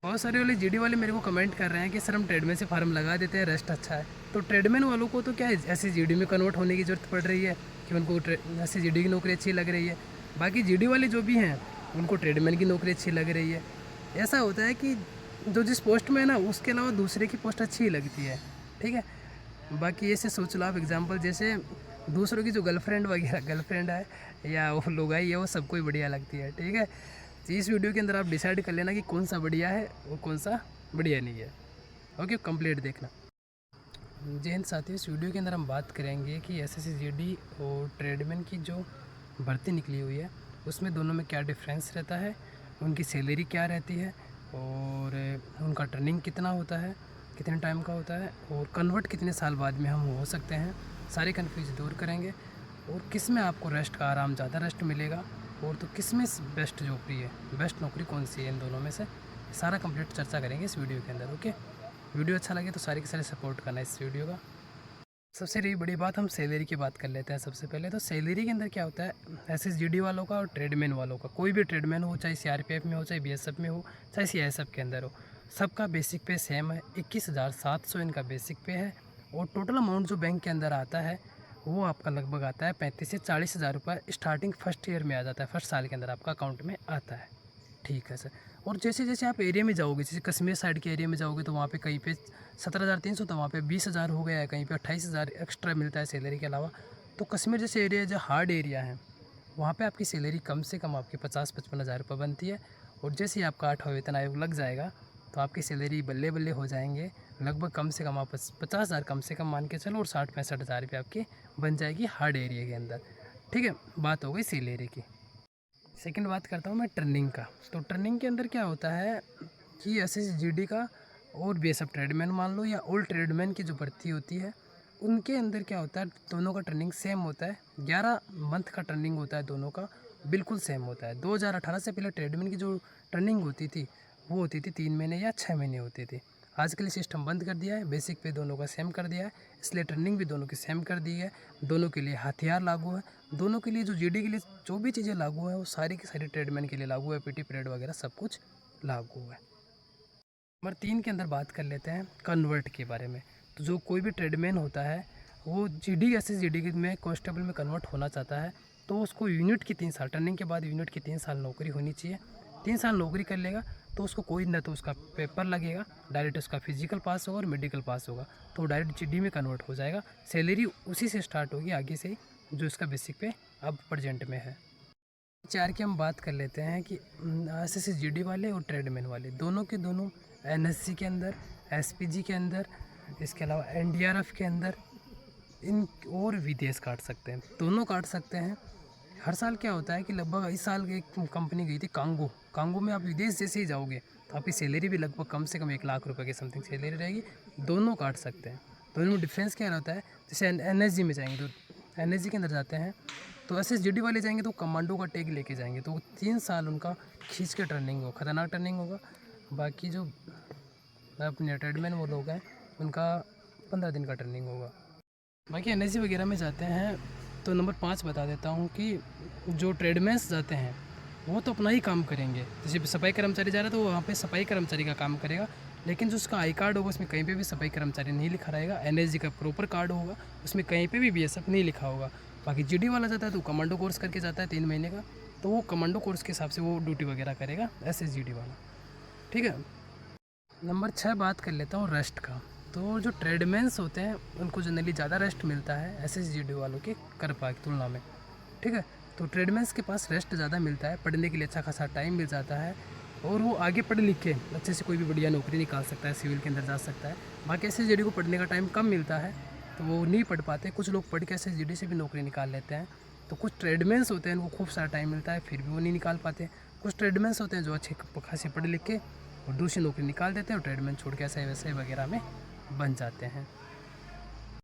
बहुत सारे वाले जीडी वाले मेरे को कमेंट कर रहे हैं कि सर हम ट्रेडमैन से फार्म लगा देते हैं, रेस्ट अच्छा है। तो ट्रेडमैन वालों को तो क्या ऐसे जीडी में कन्वर्ट होने की ज़रूरत पड़ रही है कि उनको ऐसे जीडी की नौकरी अच्छी लग रही है। बाकी जीडी वाले जो भी हैं उनको ट्रेडमैन की नौकरी अच्छी लग रही है। ऐसा होता है कि जो जिस पोस्ट में है ना उसके अलावा दूसरे की पोस्ट अच्छी ही लगती है, ठीक है। बाकी ऐसे सोच लो आप एग्जाम्पल, जैसे दूसरों की जो गर्लफ्रेंड वगैरह गर्लफ्रेंड है या वो लोग है वो सबको ही बढ़िया लगती है, ठीक है। तो इस वीडियो के अंदर आप डिसाइड कर लेना कि कौन सा बढ़िया है और कौन सा बढ़िया नहीं है। ओके, कंप्लीट देखना। जय हिंद साथियों, इस वीडियो के अंदर हम बात करेंगे कि एसएससी जीडी और ट्रेडमैन की जो भर्ती निकली हुई है उसमें दोनों में क्या डिफरेंस रहता है, उनकी सैलरी क्या रहती है और उनका ट्रेनिंग कितना होता है, कितने टाइम का होता है और कन्वर्ट कितने साल बाद में हम हो सकते हैं। सारे कन्फ्यूज दूर करेंगे और किस में आपको रेस्ट का आराम ज़्यादा रेस्ट मिलेगा और तो किस में बेस्ट नौकरी है, बेस्ट नौकरी कौन सी है, इन दोनों में से सारा कंप्लीट चर्चा करेंगे इस वीडियो के अंदर। ओके, वीडियो अच्छा लगे तो सारे के सारे सपोर्ट करना इस वीडियो का। सबसे रही बड़ी बात, हम सैलरी की बात कर लेते हैं। सबसे पहले तो सैलरी के अंदर क्या होता है, एसएसजीडी वालों का और ट्रेडमैन वालों का, कोई भी ट्रेडमैन हो, चाहे सीआरपीएफ में हो, चाहे बीएसएफ में हो, चाहे सीआईएसएफ के अंदर हो, सबका बेसिक पे सेम है। 21,700 इनका बेसिक पे है और टोटल अमाउंट जो बैंक के अंदर आता है वो आपका लगभग आता है 35 से 40 हज़ार रुपये स्टार्टिंग फर्स्ट ईयर में आ जाता है, फर्स्ट साल के अंदर आपका अकाउंट में आता है, ठीक है सर। और जैसे जैसे आप एरिया में जाओगे, जैसे कश्मीर साइड के एरिया में जाओगे तो वहाँ पे कहीं पे 17,300 तो वहाँ पे 20,000 हो गया है, कहीं पे 28,000 एक्स्ट्रा मिलता है सैलरी के अलावा। तो कश्मीर जैसे एरिया जो हार्ड एरिया है वहाँ पे आपकी सैलरी कम से कम आपकी 50-55 हज़ार रुपये बनती है। और जैसे ही आपका 8वां वेतन आयोग लग जाएगा तो आपकी सैलरी बल्ले बल्ले हो जाएंगे, लगभग कम से कम आप 50 हज़ार कम से कम मान के चलो और 60-65 हज़ार रुपये आपकी बन जाएगी हार्ड एरिया के अंदर, ठीक है। बात हो गई सैलरी की। सेकंड बात करता हूँ मैं ट्रेनिंग का। तो ट्रेनिंग के अंदर क्या होता है कि एसएसजीडी का और बीएसएफ ट्रेडमैन मान लो या ओल्ड ट्रेडमैन की जो भर्ती होती है उनके अंदर क्या होता है, दोनों का ट्रेनिंग सेम होता है। 11 मंथ का ट्रेनिंग होता है, दोनों का बिल्कुल सेम होता है। 2018 से पहले ट्रेडमैन की जो ट्रेनिंग होती थी वो होती थी 3 महीने या 6 महीने होती थी। आजकल ये सिस्टम बंद कर दिया है, बेसिक पे दोनों का सेम कर दिया है, इसलिए ट्रेनिंग भी दोनों की सेम कर दी है। दोनों के लिए हथियार लागू है, दोनों के लिए जो जीडी के लिए जो भी चीज़ें लागू है वो सारी की सारी ट्रेडमैन के लिए लागू है, पीटी पीरियड वगैरह सब कुछ लागू है। नंबर 3 के अंदर बात कर लेते हैं कन्वर्ट के बारे में। तो जो कोई भी ट्रेडमैन होता है वो जीडी एसएसजीडी में कांस्टेबल में कन्वर्ट होना चाहता है तो उसको यूनिट की 3 साल ट्रेनिंग के बाद यूनिट की 3 साल नौकरी होनी चाहिए। 3 साल नौकरी कर लेगा तो उसको कोई ना तो उसका पेपर लगेगा, डायरेक्ट उसका फिजिकल पास होगा और मेडिकल पास होगा तो डायरेक्ट जीडी में कन्वर्ट हो जाएगा। सैलरी उसी से स्टार्ट होगी आगे से जो इसका बेसिक पे अब प्रेजेंट में है। 4 की हम बात कर लेते हैं कि एसएसजीडी वाले और ट्रेडमैन वाले दोनों के दोनों एनएसजी के अंदर, एसपीजी के अंदर, इसके अलावा एनडीआरएफ के अंदर इन और विदेश काट सकते हैं, दोनों काट सकते हैं। हर साल क्या होता है कि लगभग इस साल एक कंपनी गई थी कांगो में आप विदेश जैसे ही जाओगे तो आपकी सैलरी भी लगभग कम से कम 1 लाख रुपए की समथिंग सैलरी रहेगी। दोनों काट सकते हैं। दोनों में डिफरेंस क्या रहता है, जैसे एनएसजी में जाएंगे तो एनएसजी के अंदर जाते हैं तो एसएसजीडी वाले जाएंगे तो कमांडो का टैग लेके जाएंगे तो 3 साल उनका खींच के ट्रेनिंग होगा, खतरनाक ट्रेनिंग होगा। बाकी जो अपने ट्रेडमैन वो लोग हैं उनका 15 दिन का ट्रेनिंग होगा। बाकी एनएसजी वगैरह में जाते हैं तो नंबर 5 बता देता हूँ कि जो ट्रेडमैन्स जाते हैं वो तो अपना ही काम करेंगे। जैसे सफाई कर्मचारी जा रहा है तो वहाँ पे सफाई कर्मचारी का काम करेगा, लेकिन जो उसका आई कार्ड होगा उसमें कहीं पे भी सफाई कर्मचारी नहीं लिखा रहेगा। एनएसजी का प्रॉपर कार्ड होगा उसमें कहीं पे भी बीएसएफ नहीं लिखा होगा। बाकी जीडी वाला जाता है तो कमांडो कोर्स करके जाता है 3 महीने का, तो वो कमांडो कोर्स के हिसाब से वो ड्यूटी वगैरह करेगा एसएसजीडी वाला, ठीक है। नंबर 6 बात कर लेता हूँ रेस्ट का। तो जो ट्रेडमैन्स होते हैं उनको जनरली ज़्यादा रेस्ट मिलता है एसएसजीडी वालों के करपा की तुलना में, ठीक है। तो ट्रेडमैन्स के पास रेस्ट ज़्यादा मिलता है, पढ़ने के लिए अच्छा खासा टाइम मिल जाता है और वो आगे पढ़ लिख के अच्छे से कोई भी बढ़िया नौकरी निकाल सकता है, सिविल के अंदर जा सकता है। बाकी एसएसजीडी को पढ़ने का टाइम कम मिलता है तो वो नहीं पढ़ पाते। कुछ लोग पढ़ के एसएसजीडी से भी नौकरी निकाल लेते हैं। तो कुछ ट्रेडमैन्स होते हैं उनको खूब सारा टाइम मिलता है फिर भी वो नहीं निकाल पाते। कुछ ट्रेडमैन्स होते हैं जो अच्छे खासे पढ़ लिख के और दूसरी नौकरी निकाल देते हैं और ट्रेडमैन छोड़ के ऐसे वैसे वगैरह में बन जाते हैं।